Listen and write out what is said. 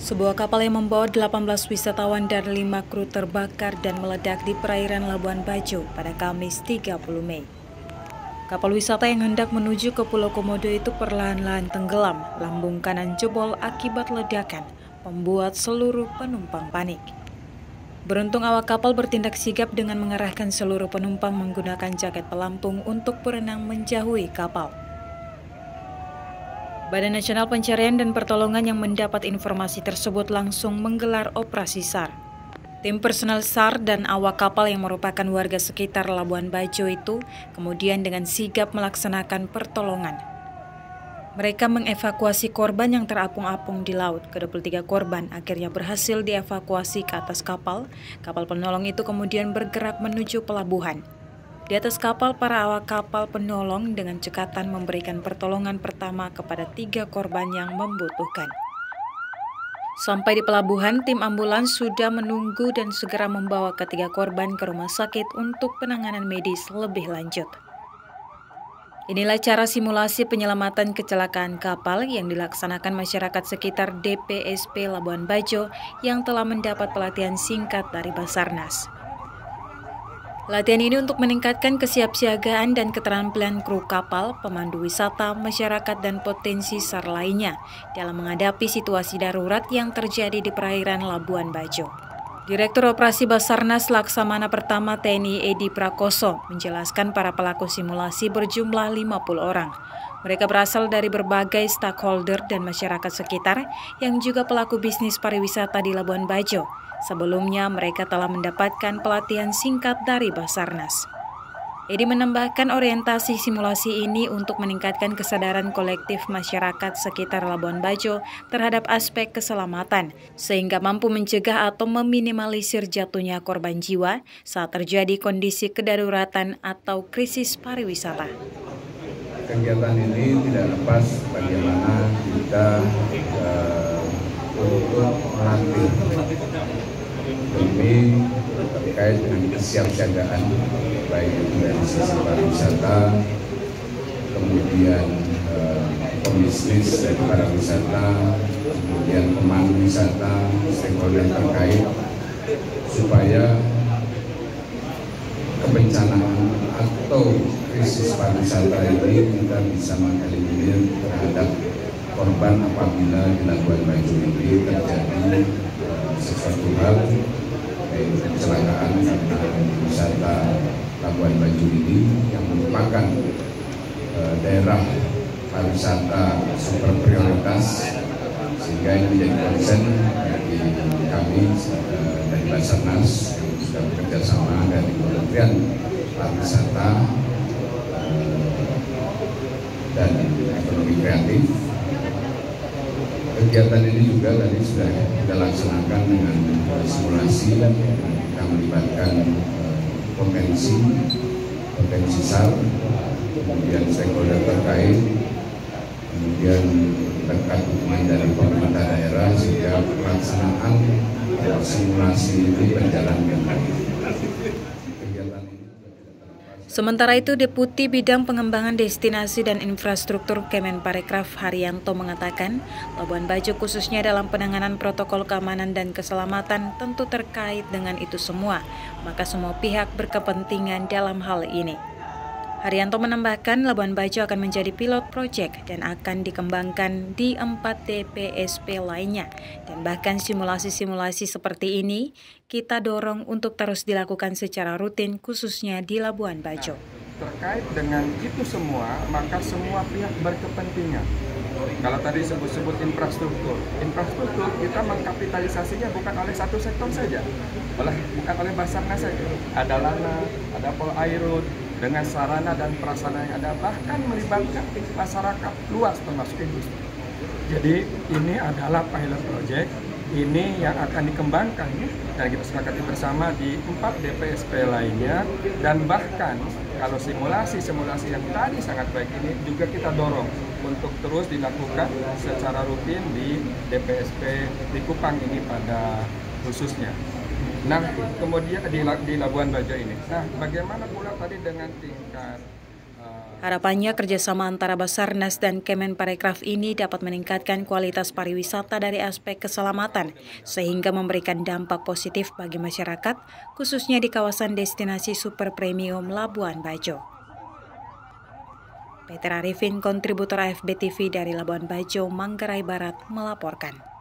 Sebuah kapal yang membawa 18 wisatawan dan 5 kru terbakar dan meledak di perairan Labuan Bajo pada Kamis 30 Mei. Kapal wisata yang hendak menuju ke Pulau Komodo itu perlahan-lahan tenggelam, lambung kanan jebol akibat ledakan, membuat seluruh penumpang panik. Beruntung awak kapal bertindak sigap dengan mengarahkan seluruh penumpang menggunakan jaket pelampung untuk berenang menjauhi kapal. Badan Nasional Pencarian dan Pertolongan yang mendapat informasi tersebut langsung menggelar operasi SAR. Tim personel SAR dan awak kapal yang merupakan warga sekitar Labuan Bajo itu kemudian dengan sigap melaksanakan pertolongan. Mereka mengevakuasi korban yang terapung-apung di laut. Ke-23 korban akhirnya berhasil dievakuasi ke atas kapal. Kapal penolong itu kemudian bergerak menuju pelabuhan. Di atas kapal, para awak kapal penolong dengan cekatan memberikan pertolongan pertama kepada 3 korban yang membutuhkan. Sampai di pelabuhan, tim ambulans sudah menunggu dan segera membawa ketiga korban ke rumah sakit untuk penanganan medis lebih lanjut. Inilah cara simulasi penyelamatan kecelakaan kapal yang dilaksanakan masyarakat sekitar DPSP Labuan Bajo yang telah mendapat pelatihan singkat dari Basarnas. Latihan ini untuk meningkatkan kesiapsiagaan dan keterampilan kru kapal, pemandu wisata, masyarakat, dan potensi SAR lainnya dalam menghadapi situasi darurat yang terjadi di perairan Labuan Bajo. Direktur Operasi Basarnas Laksamana Pertama TNI Edi Prakoso menjelaskan para pelaku simulasi berjumlah 50 orang. Mereka berasal dari berbagai stakeholder dan masyarakat sekitar yang juga pelaku bisnis pariwisata di Labuan Bajo. Sebelumnya, mereka telah mendapatkan pelatihan singkat dari Basarnas. Edi menambahkan orientasi simulasi ini untuk meningkatkan kesadaran kolektif masyarakat sekitar Labuan Bajo terhadap aspek keselamatan, sehingga mampu mencegah atau meminimalisir jatuhnya korban jiwa saat terjadi kondisi kedaruratan atau krisis pariwisata. Kegiatan ini tidak lepas bagaimana kita untuk melatih demi terkait dengan kesiapsiagaan baik itu dari sisi pariwisata, kemudian pembisnis dari pariwisata, kemudian pemandu wisata, stakeholder terkait, supaya kebencanaan atau krisis pariwisata ini kita bisa mengeliminir terhadap korban apabila di Labuan Bajo ini terjadi sesuatu hal, yaitu kecelakaan karena wisata Labuan Bajo ini yang merupakan daerah pariwisata super prioritas, sehingga ini menjadi konsen bagi kami dari Basarnas yang sudah bekerja sama dari Kementerian Pariwisata dan Ekonomi Kreatif. Kegiatan ini juga tadi sudah kita laksanakan dengan simulasi yang kita melibatkan potensi SAR, kemudian stakeholder terkait, kemudian berkat dukungan dari pemerintah daerah sehingga pelaksanaan simulasi ini berjalan dengan baik. Sementara itu, Deputi Bidang Pengembangan Destinasi dan Infrastruktur Kemenparekraf Haryanto mengatakan, Labuan Bajo khususnya dalam penanganan protokol keamanan dan keselamatan tentu terkait dengan itu semua, maka semua pihak berkepentingan dalam hal ini. Haryanto menambahkan Labuan Bajo akan menjadi pilot project dan akan dikembangkan di 4 DPSP lainnya. Dan bahkan simulasi-simulasi seperti ini kita dorong untuk terus dilakukan secara rutin khususnya di Labuan Bajo. Terkait dengan itu semua, maka semua pihak berkepentingan. Kalau tadi sebut infrastruktur kita mengkapitalisasinya bukan oleh satu sektor saja, bukan oleh Basarnas saja. Ada Lana, ada Polairut, dengan sarana dan prasarana yang ada, bahkan melibatkan masyarakat luas termasuk industri. Jadi ini adalah pilot project, ini yang akan dikembangkan dan kita sepakati bersama di 4 DPSP lainnya, dan bahkan kalau simulasi yang tadi sangat baik ini juga kita dorong untuk terus dilakukan secara rutin di DPSP di Kupang ini pada khususnya. Nah, kemudian di Labuan Bajo ini. Nah, bagaimana pula tadi dengan tingkat Harapannya kerjasama antara Basarnas dan Kemenparekraf ini dapat meningkatkan kualitas pariwisata dari aspek keselamatan, sehingga memberikan dampak positif bagi masyarakat, khususnya di kawasan destinasi super premium Labuan Bajo. Peter Arifin, kontributor AFB TV dari Labuan Bajo, Manggarai Barat, melaporkan.